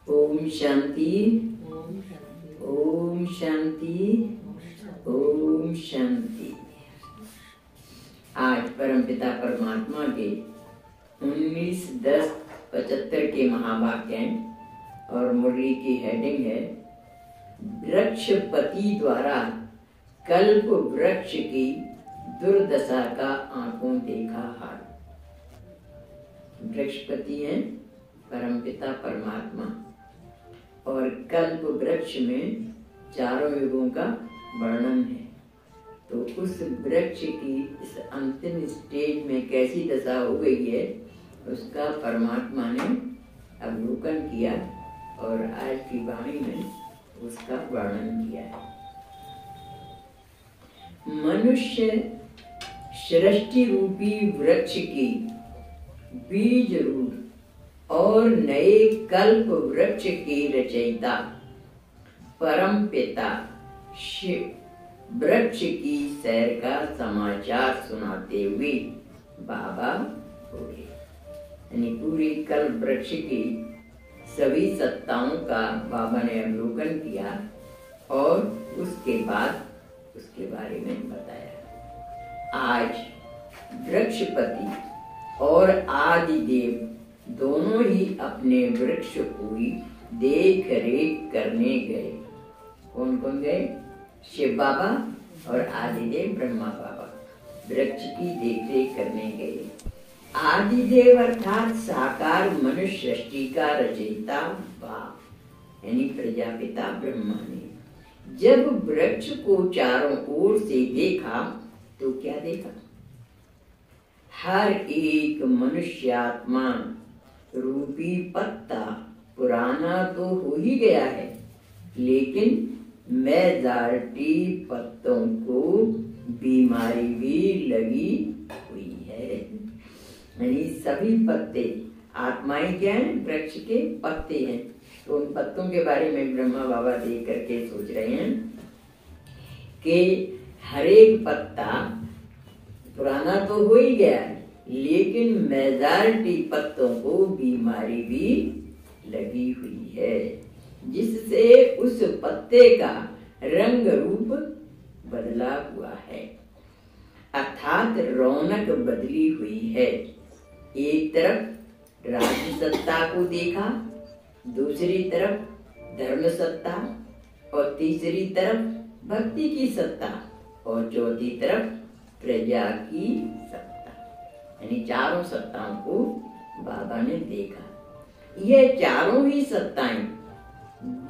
ओम शांति, ओम शांति, ओम शांति। आज परमपिता परमात्मा के 19/10/75 के महावाक्य हैं और मुरली की हेडिंग है वृक्षपति द्वारा कल्प वृक्ष की दुर्दशा का आंखों देखा हाल। वृक्षपति हैं परमपिता परमात्मा और कल्प वृक्ष में चारों युगों का वर्णन है। तो उस वृक्ष की इस अंतिम स्टेज में कैसी दशा हो गई है उसका परमात्मा ने अवलोकन किया और आज की वाणी में उसका वर्णन किया है। मनुष्य सृष्टि रूपी वृक्ष की बीज रूप और नए कल्प वृक्ष के रचयिता परम पिता शिव वृक्ष की सैर का समाचार सुनाते हुए बाबा बोले। यानी पूरी कल्प वृक्ष की सभी सत्ताओं का बाबा ने अवलोकन किया और उसके बाद उसके बारे में बताया। आज वृक्षपति और आदिदेव दोनों ही अपने वृक्ष की देख रेख करने गए। कौन कौन गए? शिव बाबा और आदिदेव ब्रह्मा बाबा वृक्ष की देख रेख करने गए। आदिदेव अर्थात साकार मनुष्य सृष्टि का रचयिता बाप यानी प्रजापिता ब्रह्मा ने जब वृक्ष को चारों ओर से देखा तो क्या देखा? हर एक मनुष्यात्मा रूपी पत्ता पुराना तो हो ही गया है, लेकिन मेजॉरिटी पत्तों को बीमारी भी लगी हुई है। यानी सभी पत्ते आत्माएं क्या हैं? वृक्ष के पत्ते हैं। तो उन पत्तों के बारे में ब्रह्मा बाबा देख करके सोच रहे हैं कि हर एक पत्ता पुराना तो हो ही गया है, लेकिन मेजॉरिटी पत्तों को बीमारी भी लगी हुई है, जिससे उस पत्ते का रंग रूप बदला हुआ है, अर्थात रौनक बदली हुई है। एक तरफ राज्य सत्ता को देखा, दूसरी तरफ धर्म सत्ता और तीसरी तरफ भक्ति की सत्ता और चौथी तरफ प्रजा की सत्ता। यानी चारों सत्ताओं को बाबा ने देखा। ये चारों ही सत्ताएं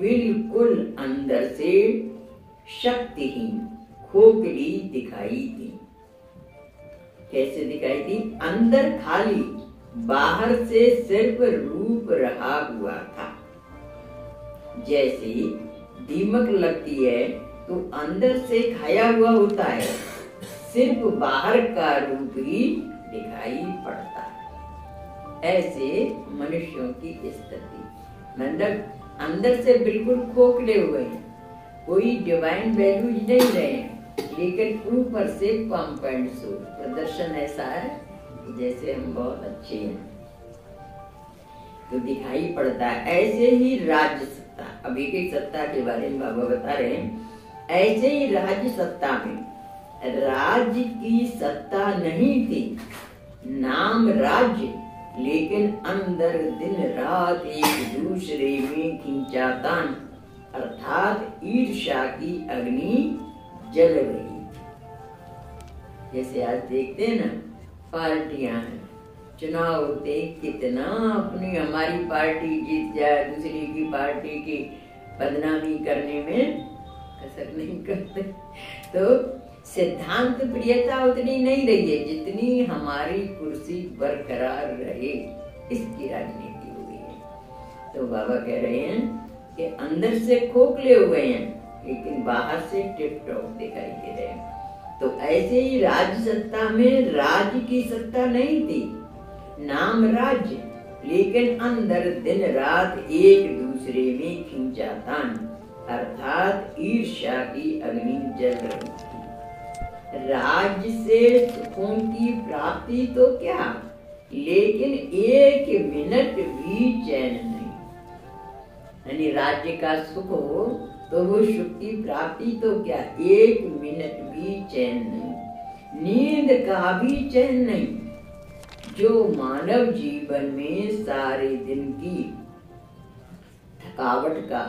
बिल्कुल अंदर से शक्तिहीन खोखली दिखाई दी। कैसे दिखाई दी? अंदर खाली, बाहर से सिर्फ रूप रहा हुआ था। जैसे दीमक लगती है तो अंदर से खाया हुआ होता है, सिर्फ बाहर का रूप ही दिखाई पड़ता है। ऐसे मनुष्यों की स्थिति मतलब अंदर से बिल्कुल खोखले हुए हैं, कोई डिवाइन वैल्यूज नहीं रहे हैं, लेकिन ऊपर से पंप एंड शो प्रदर्शन ऐसा है जैसे हम बहुत अच्छे हैं तो दिखाई पड़ता है। ऐसे ही राज्य सत्ता, अब एक एक सत्ता के बारे में बाबा बता रहे हैं। ऐसे ही राज्य सत्ता में राज्य की सत्ता नहीं थी, नाम राज्य, लेकिन अंदर दिन रात एक दूसरे में खिंचातान अर्थात ईर्ष्या की अग्नि जल रही। जैसे आज देखते हैं ना, पार्टियां हैं, चुनाव होते, कितना अपनी हमारी पार्टी जीत जाए दूसरी की पार्टी की बदनामी करने में कसर नहीं करते। तो सिद्धांत प्रियता उतनी नहीं रही है जितनी हमारी कुर्सी बरकरार रहे इसकी राजनीति हो गई है। तो बाबा कह रहे हैं कि अंदर से खोखले हुए हैं लेकिन बाहर से टिप टॉप दिखाई दे रहे हैं। तो ऐसे ही राज्य सत्ता में राज्य की सत्ता नहीं थी, नाम राज्य, लेकिन अंदर दिन रात एक दूसरे में खिंचातान अर्थात ईर्ष्या की अग्नि जल रही थी। राज्य से सुखों की प्राप्ति तो क्या, लेकिन एक मिनट भी चैन नहीं। यानी राज्य का सुख हो तो वो सुख की प्राप्ति तो क्या 1 मिनट भी चैन नहीं, नींद का भी चैन नहीं। जो मानव जीवन में सारे दिन की थकावट का,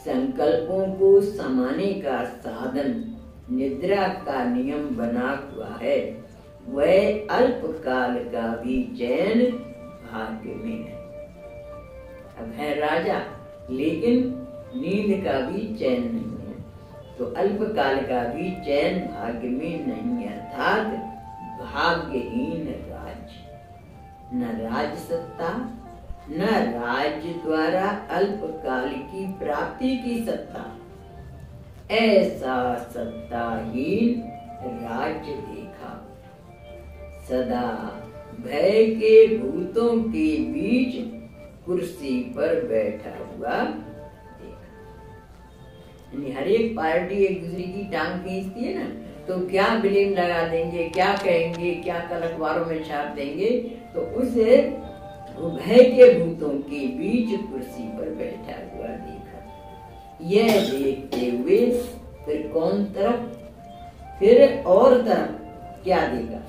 संकल्पों को समाने का साधन निद्रा का नियम बना हुआ है, वह अल्पकाल का भी चैन भाग्य में है। अब है राजा, लेकिन नींद का भी चैन नहीं है, तो अल्पकाल का भी चैन भाग्य में नहीं है, अर्थात भाग्यहीन राज्य। न राज सत्ता, न राज्य द्वारा अल्पकाल की प्राप्ति की सत्ता, ऐसा सत्ताहीन राज्य देखा। सदा भय के भूतों के बीच कुर्सी पर बैठा हुआ देखा। हर एक पार्टी एक दूसरे की टांग खींचती है ना, तो क्या ब्लेम लगा देंगे, क्या कहेंगे, क्या कल अखबारों में छाप देंगे, तो उसे भय के भूतों के बीच कुर्सी पर बैठा हुआ देखा। यह देखते हुए फिर कौन तरफ, फिर और तरफ क्या देखा,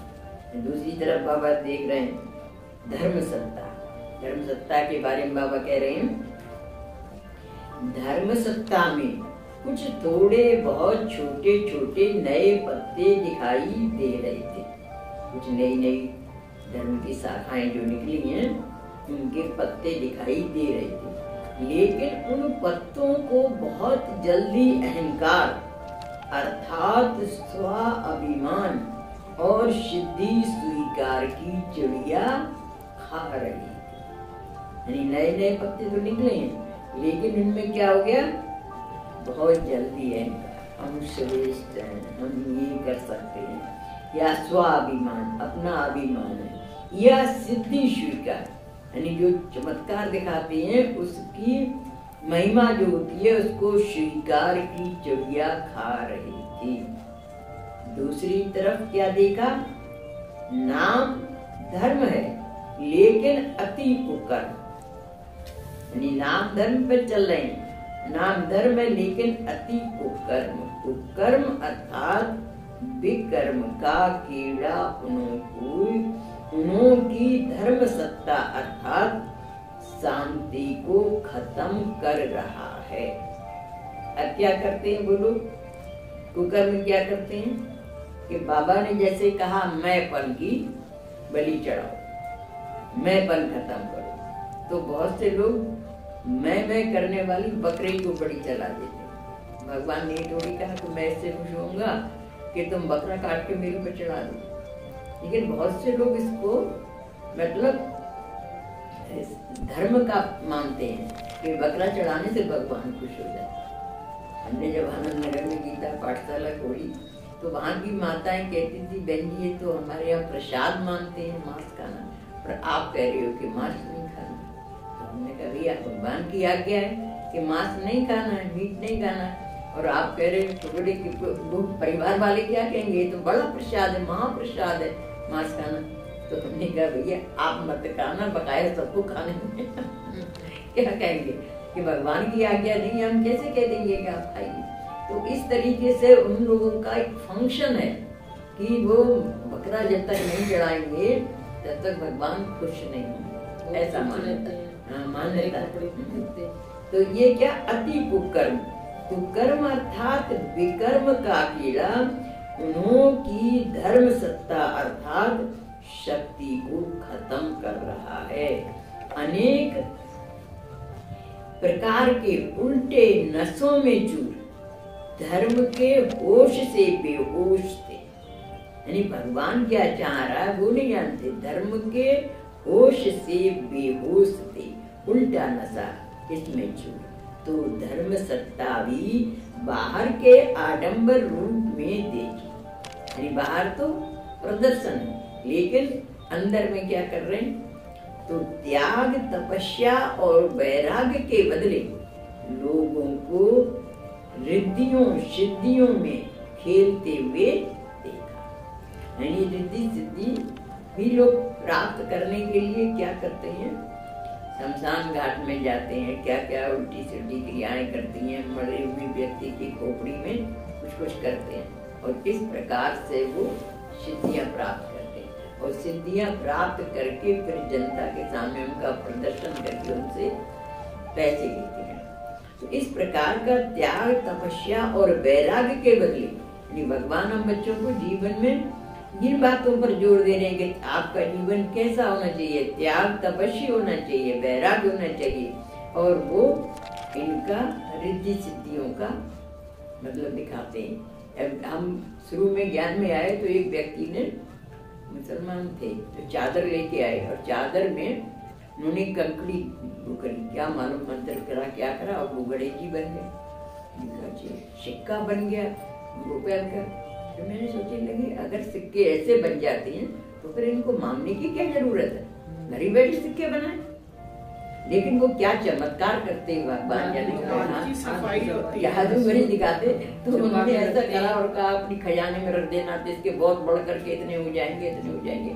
दूसरी तरफ बाबा देख रहे हैं धर्म सत्ता। धर्म सत्ता के बारे में बाबा कह रहे हैं, धर्म सत्ता में कुछ थोड़े बहुत छोटे छोटे नए पत्ते दिखाई दे रहे थे। कुछ नई नई धर्म की शाखाएं जो निकली हैं, उनके पत्ते दिखाई दे रहे थे, लेकिन उन पत्तों को बहुत जल्दी अहंकार अर्थात स्व अभिमान और सिद्धि स्वीकार की चिड़िया खा रही थी। नए नए पत्ते तो निकले हैं, लेकिन इनमें क्या हो गया, बहुत जल्दी है हम श्रेष्ठ हैं, हम ये कर सकते हैं, या स्वाभिमान अपना अभिमान है, या सिद्धि स्वीकार यानी जो चमत्कार दिखाते हैं उसकी महिमा जो होती है उसको स्वीकार की चिड़िया खा रही थी। दूसरी तरफ क्या देखा, नाम धर्म है लेकिन अति कुकर्म, यानी नाम धर्म पर चल रहे हैं, नाम धर्म है लेकिन अति कुकर्म। कुकर्म अर्थात विकर्म का कीड़ा उन्हों की धर्म सत्ता अर्थात शांति को खत्म कर रहा है। अब क्या करते हैं बोलो, कुकर्म क्या करते हैं कि बाबा ने जैसे कहा मैंपन की बलि चढ़ाओ, मैंपन खत्म करो, तो बहुत से लोग मैं करने वाली बकरी को बड़ी चला देते हैं। भगवान ने थोड़ी कहा तो मैं इससे खुश होऊंगा कि तुम बकरा काट के मेरे पे चढ़ा दो, लेकिन बहुत से लोग इसको मतलब धर्म का मानते हैं कि बकरा चढ़ाने से भगवान खुश हो जाए। हमने जब आनंद नगर में गीता पाठशाला खोली तो वहाँ की माताएं कहती थी, बहन जी ये तो हमारे यहाँ प्रसाद मानते हैं मांस खाना, पर आप कह रहे हो कि मांस नहीं खाना। तो हमने कहा भैया भगवान की आज्ञा है कि मांस नहीं खाना है, मीट नहीं खाना है, और आप कह रहे हो टुकड़े के परिवार वाले क्या कहेंगे, ये तो बड़ा प्रसाद है, महाप्रसाद है मांस खाना। तो हमने कहा भैया आप मत खाना, बकाया सबको खाने में क्या कहेंगे कि भगवान की आज्ञा नहीं, हम कैसे कह देंगे कि आप खाइए। तो इस तरीके से उन लोगों का एक फंक्शन है कि वो बकरा जब तक नहीं चढ़ाएंगे तब तक भगवान खुश नहीं होंगे, ऐसा मान्यता है। तो ये क्या अति कुकर्म, कुकर्म अर्थात विकर्म का कीड़ा उन्हों की धर्म सत्ता अर्थात शक्ति को खत्म कर रहा है। अनेक प्रकार के उल्टे नसों में चूर धर्म के होश से बेहोश थे, यानी भगवान क्या चाह रहा है वो नहीं जानते, धर्म के होश से बेहोश थे, उल्टा नशा इसमें चूर। तो धर्म सत्ता भी बाहर के आडंबर रूप में देखी, यानी बाहर तो प्रदर्शन है लेकिन अंदर में क्या कर रहे हैं, तो त्याग तपस्या और वैराग्य के बदले लोगों को रिद्धियों सिद्धियों में खेलते हुए देखा। यानी रिद्धि सिद्धि भी लोग प्राप्त करने के लिए क्या करते हैं, शमशान घाट में जाते हैं, क्या क्या उल्टी सीधी क्रियाएं करती हैं, मरे हुए व्यक्ति की खोपड़ी में कुछ कुछ करते हैं और इस प्रकार से वो सिद्धियां प्राप्त करते हैं और सिद्धियां प्राप्त करके फिर जनता के सामने उनका प्रदर्शन करके उनसे पैसे लेते हैं। तो इस प्रकार का त्याग, तपस्या और वैराग्य के बदले भगवान हम बच्चों को जीवन में जिन बातों पर जोर दे रहे हैं कि आपका जीवन कैसा होना चाहिए, त्याग तपस्या होना चाहिए, वैराग्य होना चाहिए, और वो इनका रिद्धि सिद्धियों का मतलब दिखाते हैं। अब हम शुरू में ज्ञान में आए तो एक व्यक्ति ने, मुसलमान थे, तो चादर लेके आए और चादर में उन्होंने कंकड़ी करी, क्या मालूम मंत्र करा क्या करा और वो गणेश जी बन गए, सिक्का बन गया रुपया का। तो मैंने सोचने लगी अगर सिक्के ऐसे बन जाते हैं तो फिर इनको मांगने की क्या जरूरत है, घर ही बैठे सिक्के बनाए। लेकिन वो क्या चमत्कार करते हैं भगवान जाने, जादूगरी दिखाते। तो उन्होंने ऐसा करा और कहा अपनी खजाने में रख देना, तो इसके बहुत बढ़ करके इतने हो जाएंगे, इतने हो जाएंगे।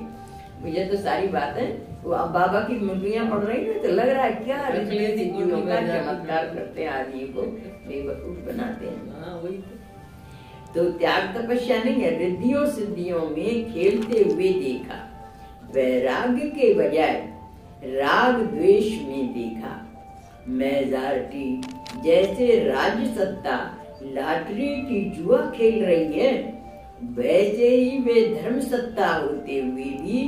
मुझे तो सारी बात है वो अब बाबा की मुंडियां पड़ रही है तो लग रहा है क्या सिद्धियों का चमत्कार करते हैं, आदमी को बेवकूफ बनाते हैं। तो त्याग तपस्या नहीं है, रिद्धियों सिद्धियों में खेलते हुए देखा, वैराग्य के बजाय राग द्वेष में देखा। मेजॉरिटी जैसे राज्य सत्ता लॉटरी की जुआ खेल रही है, वैसे ही वे धर्म सत्ता होते हुए भी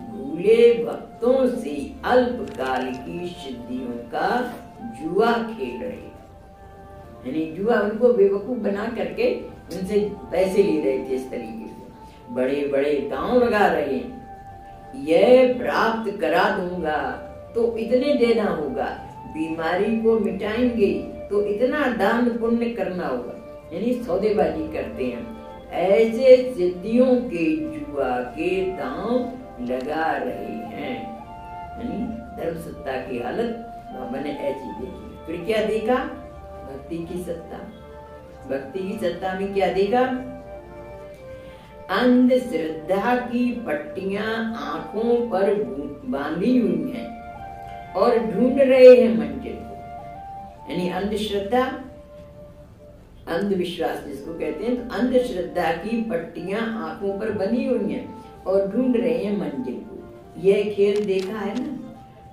भूले भक्तों से अल्पकाल की सिद्धियों का जुआ खेल रहे, यानी जुआ उनको बेवकूफ बना करके उनसे पैसे ले रहे थे। इस तरीके से बड़े बड़े दांव लगा रहे, यह प्राप्त करा दूंगा तो इतने देना होगा, बीमारी को मिटाएंगे तो इतना दान पुण्य करना होगा, यानी सौदेबाजी करते हैं। ऐसे सिद्धियों के जुआ के दांव लगा रहे हैं, यानी धर्म सत्ता की हालत बाबा ने ऐसी देखी। फिर क्या देखा, भक्ति की सत्ता। भक्ति की सत्ता में क्या देखा, अंधश्रद्धा की पट्टियां आंखों पर बांधी हुई हैं और ढूंढ रहे हैं मंजिल को, यानी अंधश्रद्धा, अंधविश्वास जिसको कहते हैं, तो अंधश्रद्धा की पट्टियां आंखों पर बंधी हुई हैं और ढूंढ रहे हैं मंजिल को। यह खेल देखा है ना,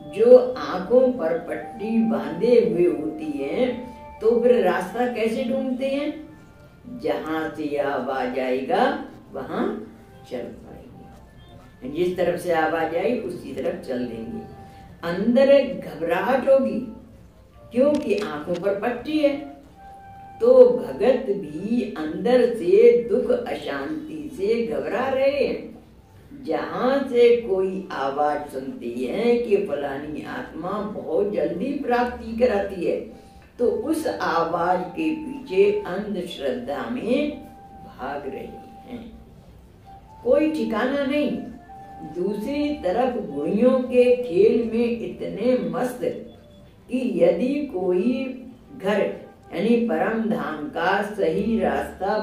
जो आंखों पर पट्टी बांधे हुए होती है तो फिर रास्ता कैसे ढूंढते हैं, जहां से आवाज आएगा वहां चल पाएंगे, जिस तरफ से आवाज आई उसी तरफ चल देंगे। अंदर घबराहट होगी क्योंकि आंखों पर पट्टी है, तो भगत भी अंदर से दुख अशांति से घबरा रहे हैं। जहां से कोई आवाज सुनती है कि फलानी आत्मा बहुत जल्दी प्राप्ति कराती है, तो उस आवाज के पीछे अंधश्रद्धा में भाग रही हैं, कोई ठिकाना नहीं। दूसरी तरफ गुणियों के खेल में इतने मस्त कि यदि कोई घर यानी परम धाम का सही रास्ता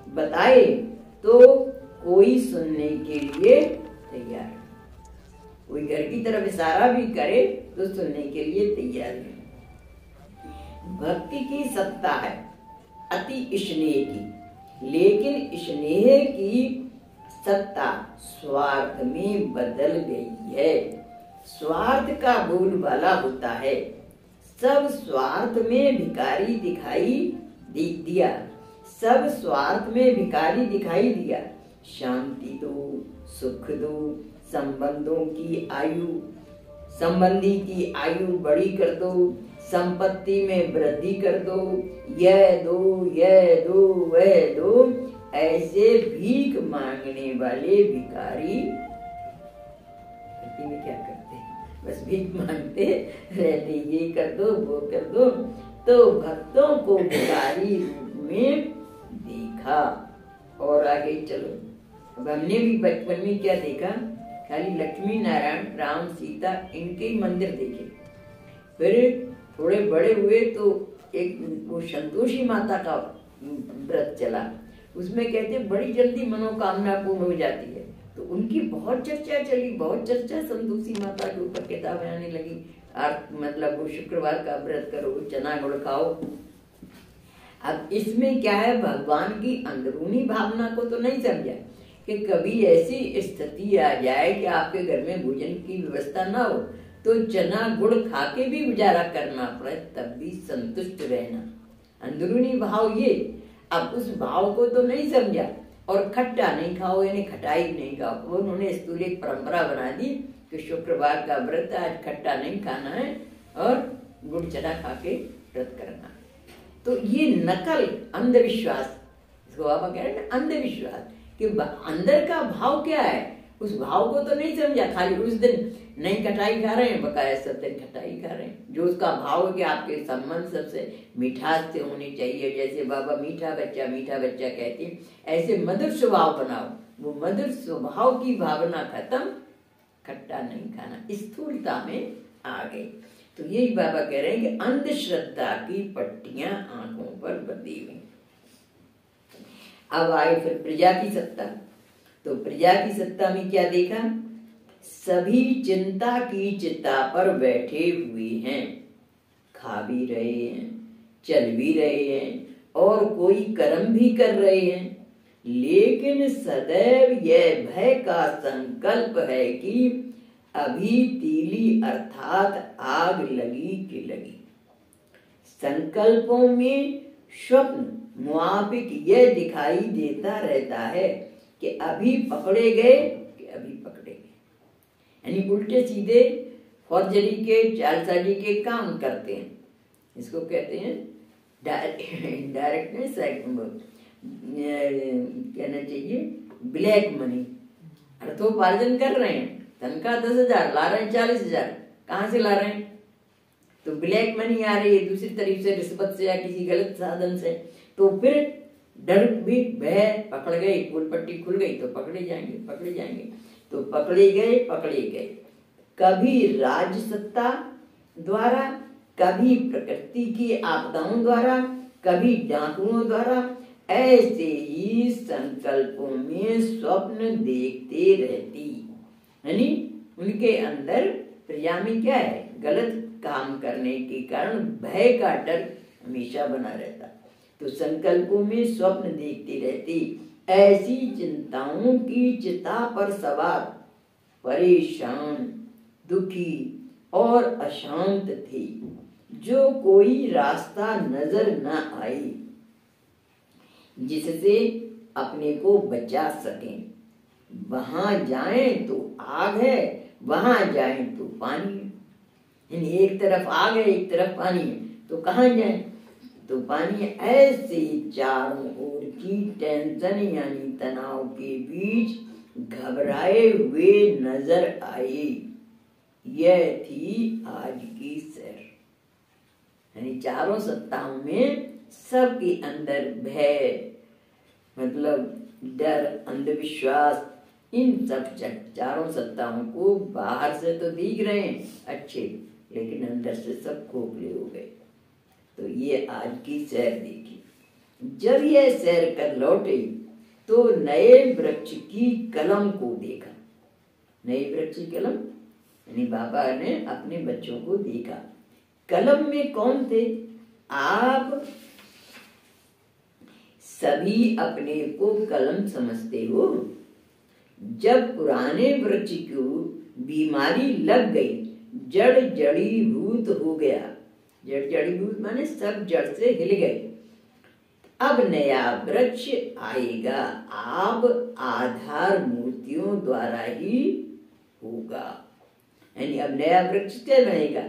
बताए तो कोई सुनने के लिए तैयार, कोई घर की तरफ इशारा भी करे तो सुनने के लिए तैयार है। भक्ति की सत्ता है अति स्नेह की, लेकिन स्नेह की सत्ता स्वार्थ में बदल गई है। स्वार्थ का बोलबाला होता है, सब स्वार्थ में भिखारी दिखाई दिया, सब स्वार्थ में भिखारी दिखाई दिया। शांति दो, सुख दो, संबंधी की आयु बड़ी कर दो, संपत्ति में वृद्धि कर दो, यह दो वह दो। ऐसे भीख मांगने वाले भिखारी में क्या करते हैं, बस भीख मांगते रहते, ये कर दो वो कर दो। तो भक्तों को भिखारी रूप में देखा। और आगे चलो, अब हमने भी बचपन में क्या देखा, खाली लक्ष्मी नारायण राम सीता इनके ही मंदिर देखे। फिर थोड़े बड़े हुए तो एक वो संतोषी माता का व्रत चला, उसमें कहते बड़ी जल्दी मनोकामना पूर्ण हो जाती है। तो उनकी बहुत चर्चा चली, बहुत चर्चा संतोषी माता के ऊपर किताबें आने लगी। मतलब वो शुक्रवार का व्रत करो, चना गुड़ खाओ। अब इसमें क्या है, भगवान की अंदरूनी भावना को तो नहीं समझा कि कभी ऐसी स्थिति आ जाए कि आपके घर में भोजन की व्यवस्था ना हो तो चना गुड़ खा के भी गुजारा करना पड़े, तब भी संतुष्ट रहना, अंदरूनी भाव ये। अब उस भाव को तो नहीं समझा और खट्टा नहीं खाओ, यानी खटाई नहीं खाओ। उन्होंने स्थूल एक परंपरा बना दी कि शुक्रवार का व्रत, आज खट्टा नहीं खाना है और गुड़ चना खा के व्रत करना। तो ये नकल अंधविश्वास, इसको बाबा कह रहे हैं अंधविश्वास, कि अंदर का भाव क्या है उस भाव को तो नहीं समझा। खाली उस दिन नहीं खटाई खा रहे हैं, बकाया सब दिन खटाई खा रहे हैं। जो उसका भाव है कि आपके संबंध सबसे मिठास से होनी चाहिए, जैसे बाबा मीठा बच्चा कहते हैं, ऐसे मधुर स्वभाव बनाओ। वो मधुर स्वभाव की भावना खत्म, खट्टा नहीं खाना, स्थूलता में आ गई। तो यही बाबा कह रहे हैं कि अंधश्रद्धा की पट्टियां आंखों पर बंधी हुई। अब आए फिर प्रजा की सत्ता। तो प्रजा की सत्ता में क्या देखा, सभी चिंता की चिता पर बैठे हुए हैं, खा भी रहे हैं, चल भी रहे हैं और कोई कर्म भी कर रहे हैं, लेकिन सदैव यह भय का संकल्प है कि अभी तीली अर्थात आग लगी कि लगी। संकल्पों में स्वप्न मुआफिक यह दिखाई देता रहता है कि अभी पकड़े गए कि अभी पकड़े गए, यानी उल्टे सीधे फौजरी के चालसाजी के काम करते हैं। इसको कहते हैं डायरेक्टनेस, कहना चाहिए ब्लैक मनी। अर्थोपार्जन कर रहे हैं, तनख्वाह 10,000 ला रहे हैं, 40,000 कहाँ से ला रहे हैं? तो ब्लैक मनी आ रही है दूसरी तरीके से, रिश्वत से या किसी गलत साधन से। तो फिर डर भी भय, पकड़ गए, पुल पट्टी खुल गई तो पकड़े जाएंगे। तो पकड़े गए कभी राज सत्ता द्वारा, कभी प्रकृति की आपदाओं द्वारा, कभी डाकुओं द्वारा। ऐसे ही संकल्पों में स्वप्न देखते रहती, यानी उनके अंदर प्रजा में क्या है, गलत काम करने के कारण भय का डर हमेशा बना रहता। तो संकल्पों में स्वप्न देखती रहती, ऐसी चिंताओं की चिता पर सवार, परेशान, दुखी और अशांत थी, जो कोई रास्ता नजर न आई जिससे अपने को बचा सकें। वहां जाएं तो आग है, वहां जाएं तो पानी है, एक तरफ आग है एक तरफ पानी है, तो कहाँ जाएं? तो पानी। ऐसे चारों ओर की टेंशन यानी तनाव के बीच घबराए हुए नजर आई। यह थी आज की सैर, यानी चारों सत्ताओं में सबके अंदर भय, मतलब डर, अंधविश्वास, इन सब चारों सत्ताओं को बाहर से तो दिख रहे हैं अच्छे, लेकिन अंदर से सब खोखले हो गए। तो ये आज की सैर देखी। जब यह सैर कर लौटे तो नए वृक्ष की कलम को देखा। नए वृक्ष की कलम यानी बाबा ने अपने बच्चों को देखा। कलम में कौन थे? आप सभी अपने को कलम समझते हो। जब पुराने वृक्ष को बीमारी लग गई, जड़ जड़ीभूत हो गया, जड़ जड़ीभूत माने सब जड़ से हिल गए, अब नया वृक्ष आएगा। आप आधार मूर्तियों द्वारा ही होगा, यानी अब नया वृक्ष क्या बनेगा?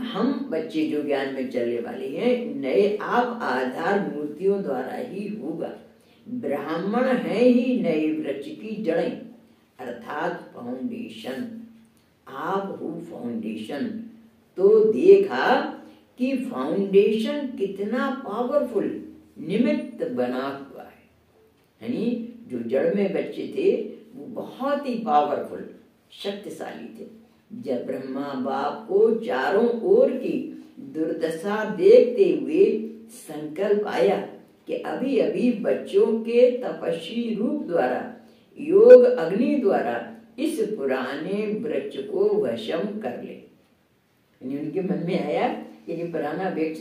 हम बच्चे जो ज्ञान में चलने वाले हैं, नए आप आधार मूर्तियों द्वारा ही होगा। ब्राह्मण है ही नए वृक्ष की जड़ें, अर्थात फाउंडेशन। आप हो फाउंडेशन। तो देखा कि फाउंडेशन कितना पावरफुल निमित्त बना हुआ है, यानी जो जड़ में बच्चे थे वो बहुत ही पावरफुल, शक्तिशाली थे। जब ब्रह्मा बाप को चारों ओर की दुर्दशा देखते हुए संकल्प आया कि अभी अभी बच्चों के तपस्वी रूप द्वारा योग अग्नि द्वारा इस पुराने वृक्ष को भस्म कर ले। उनके मन में आया कि ये पुराना वृक्ष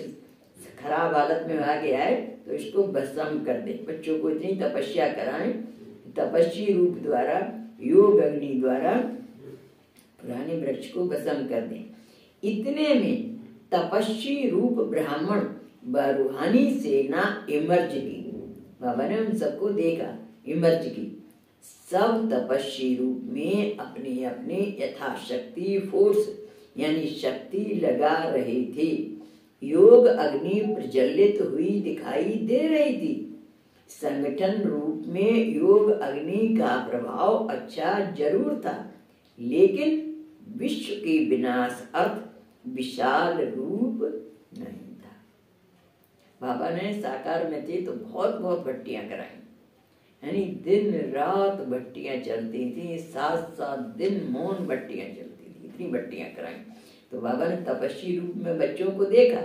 खराब हालत में आ गया है तो इसको भस्म कर दे। बच्चों को इतनी तपस्या कराएं, तपस्वी रूप द्वारा योग अग्नि द्वारा पुराने वृक्ष को भस्म कर दें। इतने में तपस्वी रूप ब्राह्मण व रूहानी सेना इमर्ज की। बाबा ने उन सबको देखा, इमर्ज की। सब तपस्वी रूप में अपने अपने यथाशक्ति फोर्स यानी शक्ति लगा रहे थे। योग अग्नि प्रज्वलित हुई दिखाई दे रही थी। संगठन रूप में योग अग्नि का प्रभाव अच्छा जरूर था, लेकिन विश्व के विनाश अर्थ विशाल रूप नहीं था। बाबा ने साकार में थे तो बहुत बहुत भट्टियां कराई, यानी दिन रात भट्टियां चलती थी, 7-7 दिन मौन भट्टियां चलती थी, इतनी भट्टियां कराई। तो बाबा ने तपस्वी रूप में बच्चों को देखा,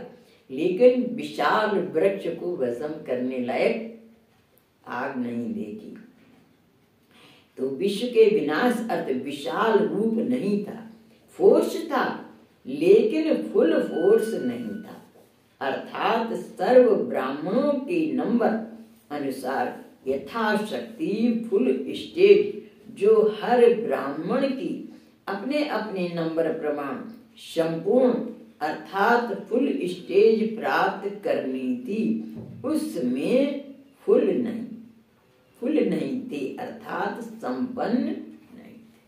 लेकिन विशाल वृक्ष को भस्म करने लायक आग नहीं देखी। तो विश्व के विनाश अर्थ विशाल रूप नहीं था। फोर्स था लेकिन फुल फोर्स नहीं था, अर्थात सर्व ब्राह्मणों के नंबर अनुसार यथाशक्ति फुल स्टेज जो हर ब्राह्मण की अपने अपने नंबर प्रमाण संपूर्ण अर्थात फुल स्टेज प्राप्त करनी थी, उसमें फुल नहीं थे, अर्थात संपन्न नहीं थे।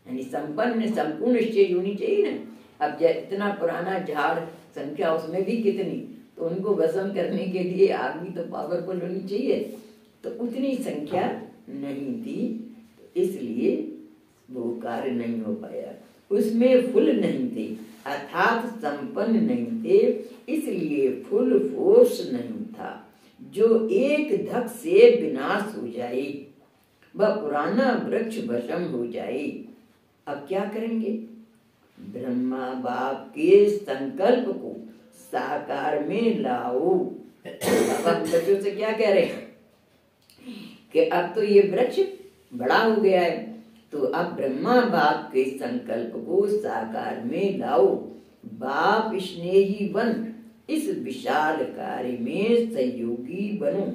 यानी संपन्न संपूर्ण स्टेज होनी चाहिए ना। अब इतना पुराना झाड़ संख्या उसमें भी कितनी, तो उनको भस्म करने के लिए आग भी तो पावरफुल होनी चाहिए, तो उतनी संख्या नहीं थी, तो इसलिए वो कार्य नहीं हो पाया। उसमें फुल नहीं थे अर्थात संपन्न नहीं थे, इसलिए फुल फोर्स नहीं था जो एक धक से विनाश हो जाए, वह पुराना वृक्ष भस्म हो जाए। अब क्या करेंगे? ब्रह्मा बाप के संकल्प को साकार में लाओ। अब बच्चों से क्या कह रहे हैं कि अब तो ये वृक्ष बड़ा हो गया है, तो अब ब्रह्मा बाप के संकल्प को साकार में लाओ। बाप स्नेही बन इस विशाल कार्य में सहयोगी बनो,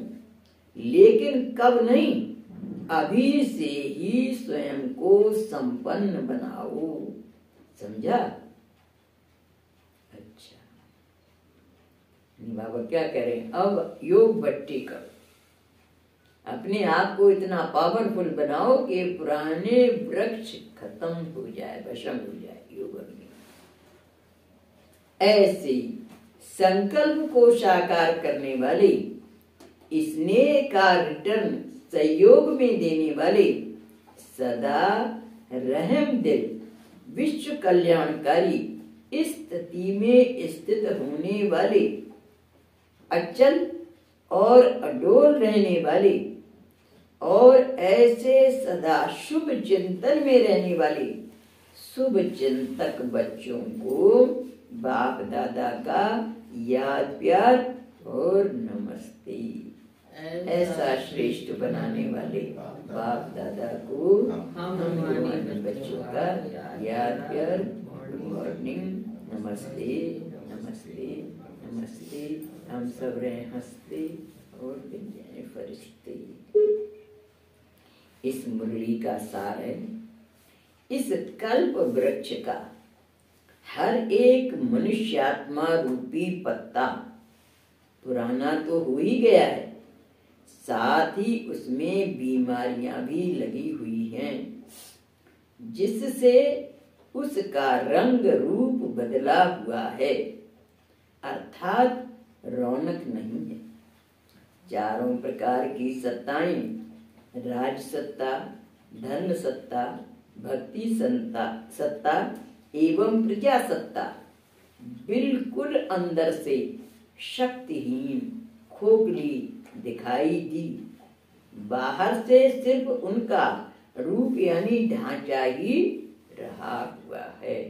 लेकिन कब नहीं, अभी से ही स्वयं को संपन्न बनाओ। समझा? अच्छा, बाबा क्या कह रहे हैं? अब योग भट्टी करो, अपने आप को इतना पावरफुल बनाओ कि पुराने वृक्ष खत्म हो जाए, भस्म हो जाए योग अग्नि। ऐसे संकल्प को साकार करने वाले, स्नेह का रिटर्न सहयोग में देने वाले, सदा रहम दिल विश्व कल्याणकारी स्थिति में स्थित होने वाले, अचल और अडोल रहने वाले और ऐसे सदा शुभ चिंतन में रहने वाले शुभ चिंतक बच्चों को बाप दादा का याद प्यार और नमस्ते। ऐसा श्रेष्ठ बनाने वाले बाप दादा को हम बच्चों का याद प्यार, गुड मॉर्निंग, नमस्ते नमस्ते नमस्ते। हम सब रहे हंसते और बन जाए फरिश्ते। इस मुरली का सार है, इस कल्प वृक्ष का हर एक मनुष्यात्मा रूपी पत्ता पुराना तो हो ही गया है, साथ ही उसमें बीमारियां भी लगी हुई हैं, जिससे उसका रंग रूप बदला हुआ है, अर्थात रौनक नहीं है। चारों प्रकार की सत्ताएं, राज सत्ता, धर्म सत्ता, भक्ति सत्ता एवं प्रजा सत्ता बिल्कुल अंदर से शक्तिहीन खोखली दिखाई दी। बाहर से सिर्फ उनका रूप यानी ढांचा ही रहा हुआ है।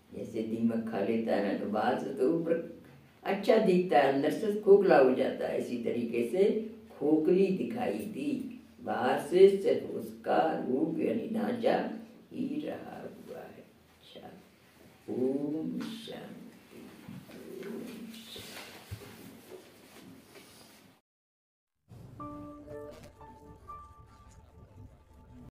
जैसे दीमक खा लेता है ना, तो बाहर से तो ऊपर अच्छा दिखता है, अंदर से खोखला हो जाता है। इसी तरीके से खोखली दिखाई दी, बाहर से सिर्फ उसका रूप यानी ढांचा ही रहा हुआ है। अच्छा, ओम शांति।